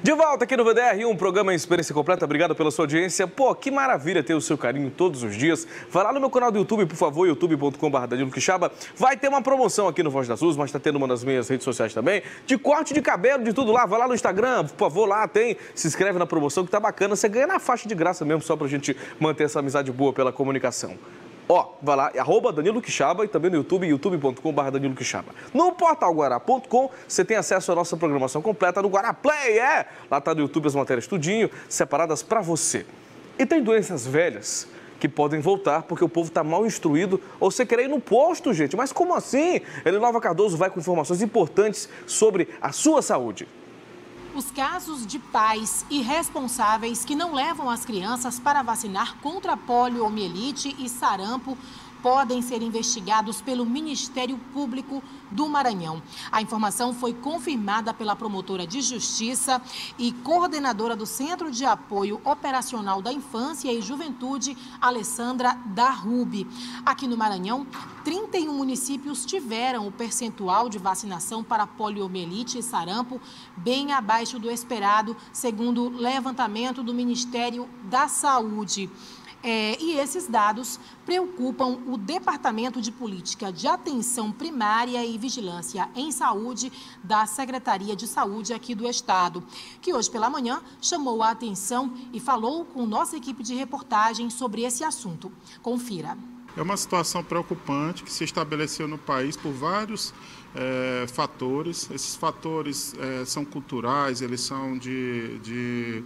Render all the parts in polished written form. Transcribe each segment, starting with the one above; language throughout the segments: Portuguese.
De volta aqui no VDR, um programa em experiência completa. Obrigado pela sua audiência. Pô, que maravilha ter o seu carinho todos os dias. Vai lá no meu canal do YouTube, por favor, youtube.com/DaniloQuixaba. Vai ter uma promoção aqui no Voz das Ruas, mas tá tendo uma das minhas redes sociais também, de corte de cabelo, de tudo lá. Vai lá no Instagram, por favor, lá tem. Se inscreve na promoção que tá bacana. Você ganha na faixa de graça mesmo, só pra gente manter essa amizade boa pela comunicação. Ó, vai lá, @DaniloQuixaba e também no YouTube, youtube.com/DaniloQuixaba. No portal Guará.com, você tem acesso à nossa programação completa no Guará Play, Lá tá no YouTube as matérias tudinho, separadas pra você. E tem doenças velhas que podem voltar porque o povo tá mal instruído ou você quer ir no posto, gente. Mas como assim? Elinova Cardoso vai com informações importantes sobre a sua saúde. Os casos de pais irresponsáveis que não levam as crianças para vacinar contra poliomielite e sarampo podem ser investigados pelo Ministério Público do Maranhão. A informação foi confirmada pela promotora de Justiça e coordenadora do Centro de Apoio Operacional da Infância e Juventude, Alessandra Darrubi. Aqui no Maranhão, 31 municípios tiveram o percentual de vacinação para poliomielite e sarampo bem abaixo do esperado, segundo o levantamento do Ministério da Saúde. E esses dados preocupam o Departamento de Política de Atenção Primária e Vigilância em Saúde da Secretaria de Saúde aqui do Estado, que hoje pela manhã chamou a atenção e falou com nossa equipe de reportagem sobre esse assunto. Confira. É uma situação preocupante que se estabeleceu no país por vários fatores. Esses fatores são culturais, eles são de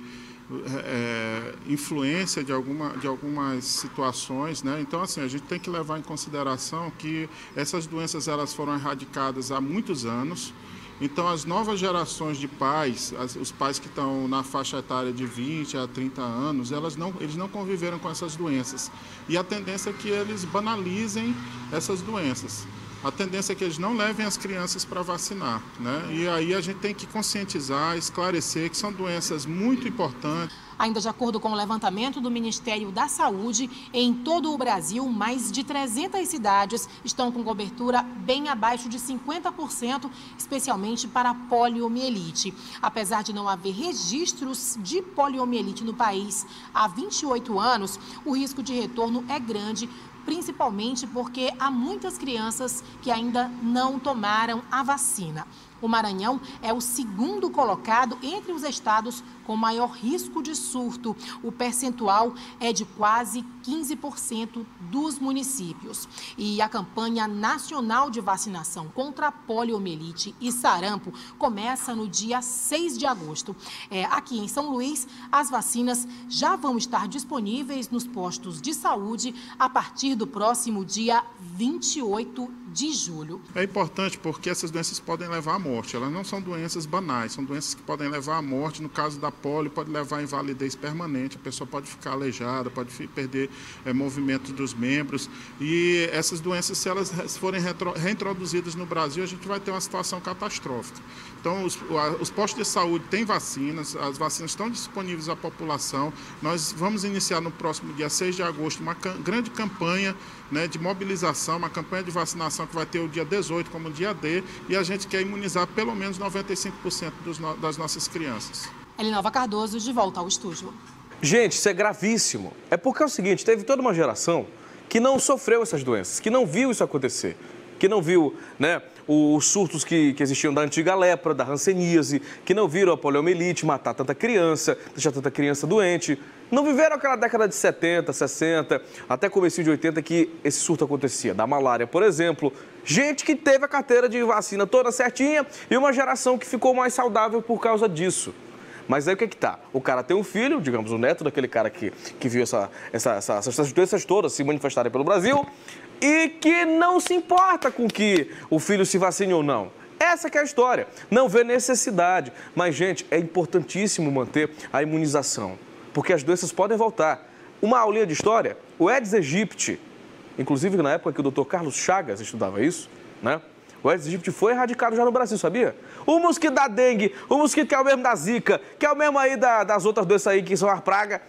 influência de algumas situações, né? Então, assim, a gente tem que levar em consideração que essas doenças elas foram erradicadas há muitos anos. Então, as novas gerações de pais, os pais que estão na faixa etária de 20 a 30 anos, eles não conviveram com essas doenças. E a tendência é que eles banalizem essas doenças. A tendência é que eles não levem as crianças para vacinar, né? E aí a gente tem que conscientizar, esclarecer que são doenças muito importantes. Ainda de acordo com o levantamento do Ministério da Saúde, em todo o Brasil, mais de 300 cidades estão com cobertura bem abaixo de 50%, especialmente para a poliomielite. Apesar de não haver registros de poliomielite no país há 28 anos, o risco de retorno é grande, principalmente porque há muitas crianças que ainda não tomaram a vacina. O Maranhão é o segundo colocado entre os estados com maior risco de surto. O percentual é de quase 15% dos municípios. E a campanha nacional de vacinação contra a poliomielite e sarampo começa no dia 6 de agosto. Aqui em São Luís, as vacinas já vão estar disponíveis nos postos de saúde a partir do próximo dia 28 de julho. É importante porque essas doenças podem levar à morte. Elas não são doenças banais, são doenças que podem levar à morte. No caso da polio, pode levar à invalidez permanente. A pessoa pode ficar aleijada, pode perder movimento dos membros. E essas doenças, se elas forem reintroduzidas no Brasil, a gente vai ter uma situação catastrófica. Então, os postos de saúde têm vacinas, as vacinas estão disponíveis à população. Nós vamos iniciar no próximo dia 6 de agosto uma grande campanha, né, de mobilização, uma campanha de vacinação que vai ter o dia 18 como dia D, e a gente quer imunizar pelo menos 95% das nossas crianças. Elinova Cardoso, de volta ao estúdio. Gente, isso é gravíssimo. É porque é o seguinte, teve toda uma geração que não sofreu essas doenças, que não viu isso acontecer, que não viu, né, os surtos que existiam da antiga lepra, da hanseníase, que não viram a poliomielite matar tanta criança, deixar tanta criança doente. Não viveram aquela década de 70, 60, até comecinho de 80 que esse surto acontecia. Da malária, por exemplo. Gente que teve a carteira de vacina toda certinha e uma geração que ficou mais saudável por causa disso. Mas aí o que é que tá? O cara tem um filho, digamos, o neto daquele cara que viu essas doenças todas se manifestarem pelo Brasil e que não se importa com que o filho se vacine ou não. Essa que é a história. Não vê necessidade. Mas, gente, é importantíssimo manter a imunização, porque as doenças podem voltar. Uma aulinha de história, o Aedes aegypti, inclusive na época que o Dr. Carlos Chagas estudava isso, né? O Aedes aegypti foi erradicado já no Brasil, sabia? O mosquito da dengue, o mosquito que é o mesmo da zika, que é o mesmo aí das outras doenças aí que são as pragas,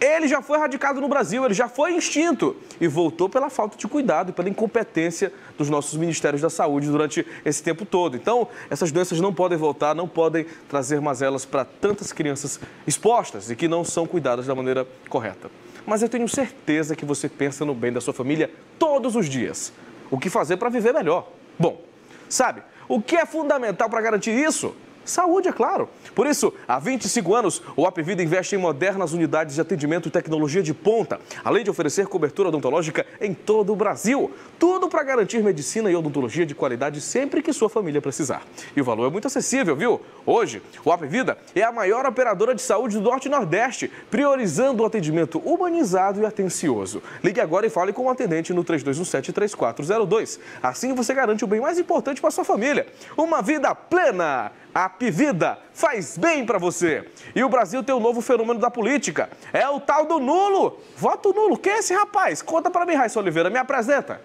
Ele já foi erradicado no Brasil, ele já foi extinto e voltou pela falta de cuidado e pela incompetência dos nossos ministérios da saúde durante esse tempo todo. Então, essas doenças não podem voltar, não podem trazer mazelas para tantas crianças expostas e que não são cuidadas da maneira correta. Mas eu tenho certeza que você pensa no bem da sua família todos os dias. O que fazer para viver melhor? Bom, sabe, o que é fundamental para garantir isso? Saúde, é claro. Por isso, há 25 anos, o Apvida investe em modernas unidades de atendimento e tecnologia de ponta, além de oferecer cobertura odontológica em todo o Brasil. Tudo para garantir medicina e odontologia de qualidade sempre que sua família precisar. E o valor é muito acessível, viu? Hoje, o Apvida é a maior operadora de saúde do Norte e Nordeste, priorizando o atendimento humanizado e atencioso. Ligue agora e fale com o atendente no 3217-3402. Assim você garante o bem mais importante para sua família, uma vida plena. A Apvida faz bem para você. E o Brasil tem um novo fenômeno da política. É o tal do nulo. Voto nulo. Quem é esse rapaz? Conta para mim, Raíssa Oliveira. Me apresenta.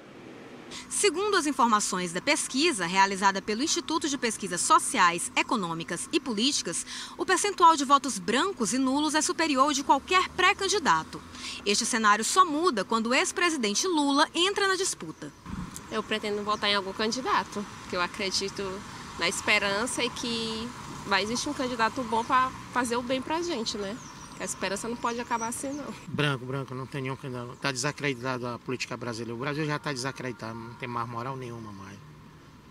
Segundo as informações da pesquisa realizada pelo Instituto de Pesquisas Sociais, Econômicas e Políticas, o percentual de votos brancos e nulos é superior ao de qualquer pré-candidato. Este cenário só muda quando o ex-presidente Lula entra na disputa. Eu pretendo votar em algum candidato, que eu acredito na esperança e que vai existir um candidato bom para fazer o bem pra gente, né? A esperança não pode acabar assim, não. Branco, não tem nenhum candidato. Está desacreditado a política brasileira. O Brasil já está desacreditado, não tem mais moral nenhuma mais.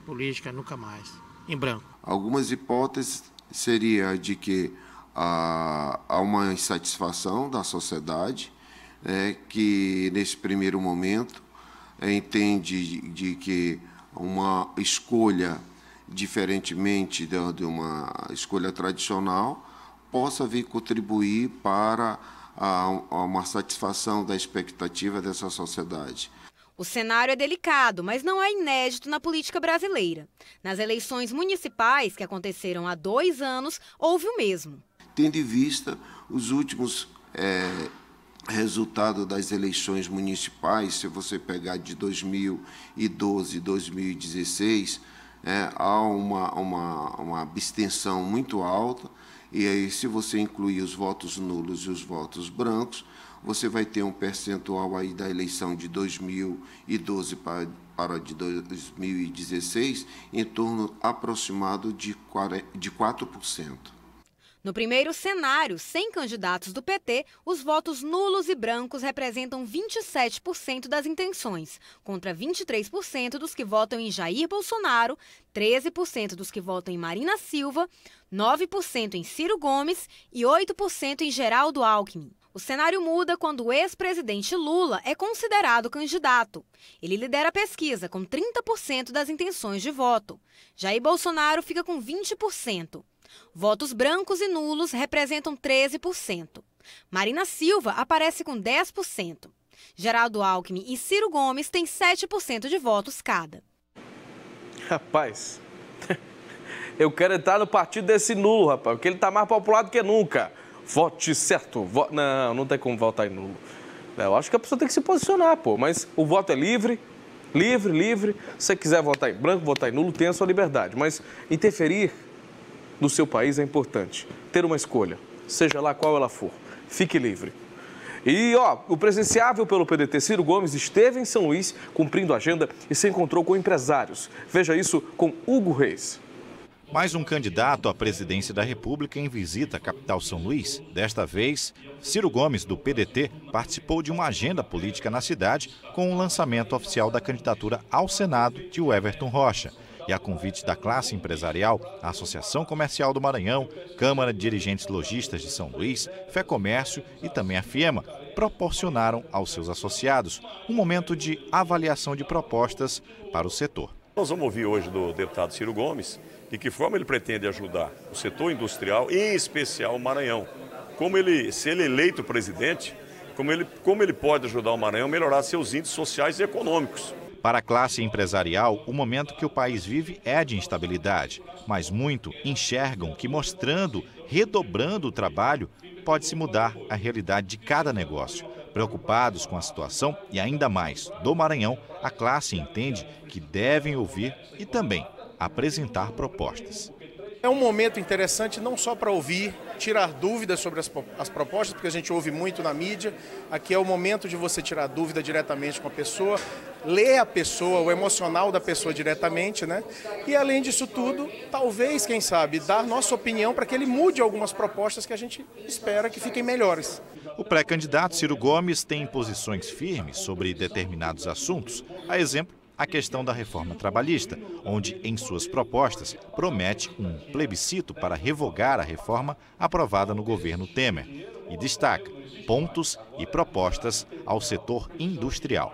Política, nunca mais. Em branco. Algumas hipóteses seria de que há uma insatisfação da sociedade, que nesse primeiro momento entende de que uma escolha diferentemente de uma escolha tradicional, possa vir contribuir para uma satisfação da expectativa dessa sociedade. O cenário é delicado, mas não é inédito na política brasileira. Nas eleições municipais, que aconteceram há 2 anos, houve o mesmo. Tendo em vista os últimos resultados das eleições municipais, se você pegar de 2012 e 2016, há uma abstenção muito alta, e aí, se você incluir os votos nulos e os votos brancos, você vai ter um percentual aí da eleição de 2012 para de 2016 em torno aproximado de 4%. No primeiro cenário, sem candidatos do PT, os votos nulos e brancos representam 27% das intenções, contra 23% dos que votam em Jair Bolsonaro, 13% dos que votam em Marina Silva, 9% em Ciro Gomes e 8% em Geraldo Alckmin. O cenário muda quando o ex-presidente Lula é considerado candidato. Ele lidera a pesquisa com 30% das intenções de voto. Jair Bolsonaro fica com 20%. Votos brancos e nulos representam 13%. Marina Silva aparece com 10%. Geraldo Alckmin e Ciro Gomes têm 7% de votos cada. Rapaz, eu quero entrar no partido desse nulo, rapaz, porque ele está mais popular do que nunca. Vote certo. Não tem como votar em nulo. Eu acho que a pessoa tem que se posicionar, pô. Mas o voto é livre. Se você quiser votar em branco, votar em nulo, tem a sua liberdade. Mas interferir no seu país é importante. Ter uma escolha, seja lá qual ela for. Fique livre. E, o presidenciável pelo PDT, Ciro Gomes, esteve em São Luís cumprindo a agenda e se encontrou com empresários. Veja isso com Hugo Reis. Mais um candidato à presidência da República em visita à capital São Luís. Desta vez, Ciro Gomes, do PDT, participou de uma agenda política na cidade com o lançamento oficial da candidatura ao Senado de Everton Rocha. E a convite da classe empresarial, a Associação Comercial do Maranhão, Câmara de Dirigentes Lojistas de São Luís, FEComércio e também a FIEMA, proporcionaram aos seus associados um momento de avaliação de propostas para o setor. Nós vamos ouvir hoje do deputado Ciro Gomes de que forma ele pretende ajudar o setor industrial, em especial o Maranhão. Se ele é eleito presidente, como ele pode ajudar o Maranhão a melhorar seus índices sociais e econômicos. Para a classe empresarial, o momento que o país vive é de instabilidade, mas muito enxergam que redobrando o trabalho, pode-se mudar a realidade de cada negócio. Preocupados com a situação e ainda mais do Maranhão, a classe entende que devem ouvir e também apresentar propostas. É um momento interessante não só para ouvir, tirar dúvidas sobre as propostas, porque a gente ouve muito na mídia. Aqui é o momento de você tirar dúvida diretamente com a pessoa, ler a pessoa, o emocional da pessoa diretamente, né? E além disso tudo, talvez, quem sabe, dar nossa opinião para que ele mude algumas propostas que a gente espera que fiquem melhores. O pré-candidato Ciro Gomes tem posições firmes sobre determinados assuntos, a exemplo, a questão da reforma trabalhista, onde, em suas propostas, promete um plebiscito para revogar a reforma aprovada no governo Temer e destaca pontos e propostas ao setor industrial.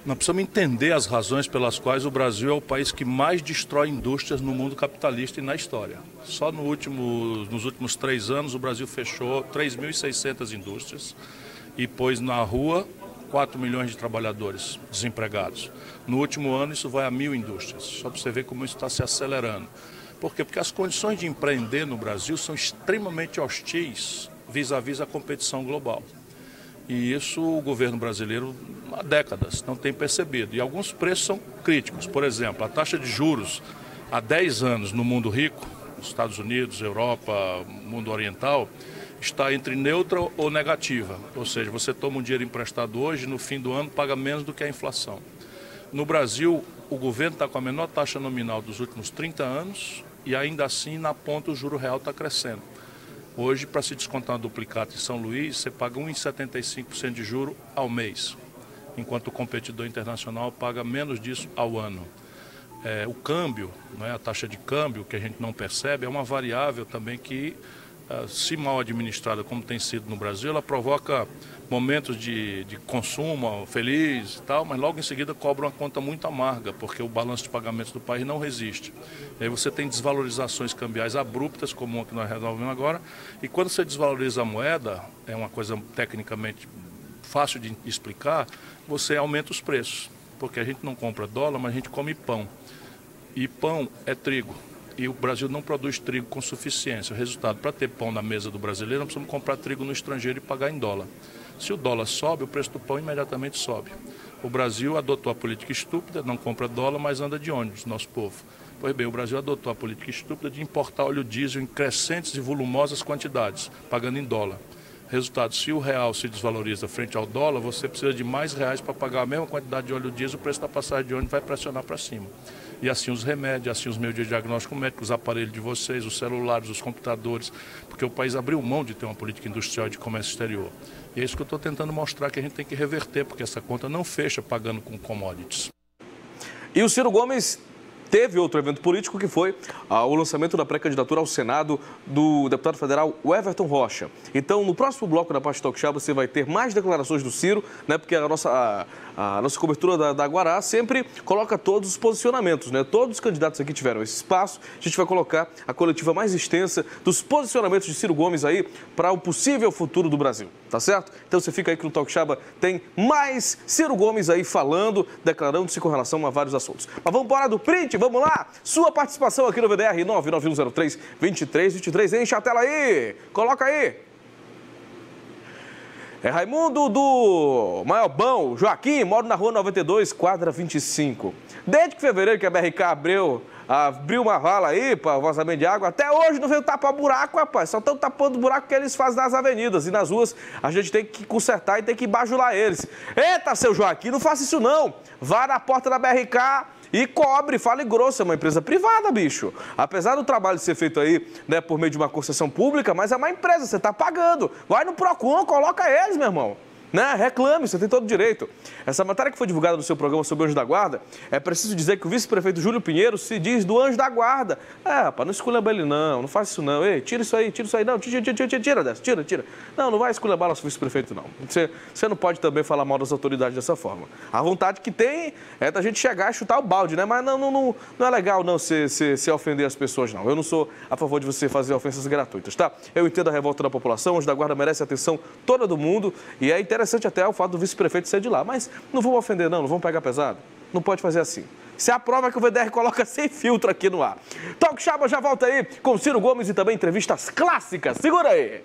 Nós precisamos entender as razões pelas quais o Brasil é o país que mais destrói indústrias no mundo capitalista e na história. Só nos últimos 3 anos o Brasil fechou 3.600 indústrias e pôs na rua 4 milhões de trabalhadores desempregados. No último ano isso vai a 1.000 indústrias, só para você ver como isso está se acelerando. Por quê? Porque as condições de empreender no Brasil são extremamente hostis vis-à-vis a competição global. E isso o governo brasileiro há décadas não tem percebido. E alguns preços são críticos. Por exemplo, a taxa de juros há 10 anos no mundo rico, Estados Unidos, Europa, mundo oriental, está entre neutra ou negativa. Ou seja, você toma um dinheiro emprestado hoje, no fim do ano paga menos do que a inflação. No Brasil, o governo está com a menor taxa nominal dos últimos 30 anos e ainda assim, na ponta, o juro real está crescendo. Hoje, para se descontar um duplicata em São Luís, você paga 1,75% de juro ao mês, enquanto o competidor internacional paga menos disso ao ano. O câmbio, né, a taxa de câmbio, que a gente não percebe, é uma variável também que, se mal administrada como tem sido no Brasil, ela provoca momentos de consumo feliz e tal, mas logo em seguida cobra uma conta muito amarga, porque o balanço de pagamentos do país não resiste. E aí você tem desvalorizações cambiais abruptas, como a que nós resolvemos agora, e quando você desvaloriza a moeda, é uma coisa tecnicamente fácil de explicar, você aumenta os preços, porque a gente não compra dólar, mas a gente come pão. E pão é trigo. E o Brasil não produz trigo com suficiência. O resultado, para ter pão na mesa do brasileiro, nós precisamos comprar trigo no estrangeiro e pagar em dólar. Se o dólar sobe, o preço do pão imediatamente sobe. O Brasil adotou a política estúpida, não compra dólar, mas anda de ônibus, nosso povo. Pois bem, o Brasil adotou a política estúpida de importar óleo diesel em crescentes e volumosas quantidades, pagando em dólar. Resultado, se o real se desvaloriza frente ao dólar, você precisa de mais reais para pagar a mesma quantidade de óleo diesel, o preço da passagem de ônibus vai pressionar para cima. E assim os remédios, assim os meios de diagnóstico médico, os aparelhos de vocês, os celulares, os computadores, porque o país abriu mão de ter uma política industrial de comércio exterior. E é isso que eu estou tentando mostrar que a gente tem que reverter, porque essa conta não fecha pagando com commodities. E o Ciro Gomes teve outro evento político que foi o lançamento da pré-candidatura ao Senado do deputado federal Everton Rocha. Então, no próximo bloco da Parte Talk Show, você vai ter mais declarações do Ciro, né? Porque a nossa cobertura da Guará sempre coloca todos os posicionamentos, né? Todos os candidatos aqui tiveram esse espaço. A gente vai colocar a coletiva mais extensa dos posicionamentos de Ciro Gomes aí para o possível futuro do Brasil, tá certo? Então você fica aí que no Talk Show tem mais Ciro Gomes aí falando, declarando-se com relação a vários assuntos. Mas vamos embora do print, vamos lá? Sua participação aqui no VDR 99103-2323. Enche a tela aí, coloca aí. É Raimundo do Maiobão, Joaquim, moro na rua 92, quadra 25. Desde que fevereiro que a BRK abriu uma vala aí para vazamento de água, até hoje não veio tapar buraco, rapaz. Só estão tapando o buraco que eles fazem nas avenidas e nas ruas. A gente tem que consertar e tem que bajular eles. Eita, seu Joaquim, não faça isso não. Vá na porta da BRK e cobre, fale grosso, é uma empresa privada, bicho. Apesar do trabalho ser feito aí, né, por meio de uma concessão pública, mas é uma empresa, você está pagando. Vai no Procon, coloca eles, meu irmão. Né? Reclame, você tem todo o direito. Essa matéria que foi divulgada no seu programa sobre o Anjo da Guarda, é preciso dizer que o vice-prefeito Júlio Pinheiro se diz do Anjo da Guarda. Rapaz, não esculhamba ele não faz isso não. Ei, tira isso aí, não, tira dessa, tira. Não vai esculhambar nosso vice-prefeito não. Você não pode também falar mal das autoridades dessa forma. A vontade que tem é da gente chegar e chutar o balde, né? Mas não é legal não se ofender as pessoas não. Eu não sou a favor de você fazer ofensas gratuitas, tá? Eu entendo a revolta da população, o Anjo da Guarda merece a atenção toda do mundo e é interessante até o fato do vice-prefeito ser de lá. Mas não vamos ofender não vamos pegar pesado. Não pode fazer assim. Se a prova é que o VDR coloca sem filtro aqui no ar. Talk Show já volta aí com Ciro Gomes e também entrevistas clássicas. Segura aí!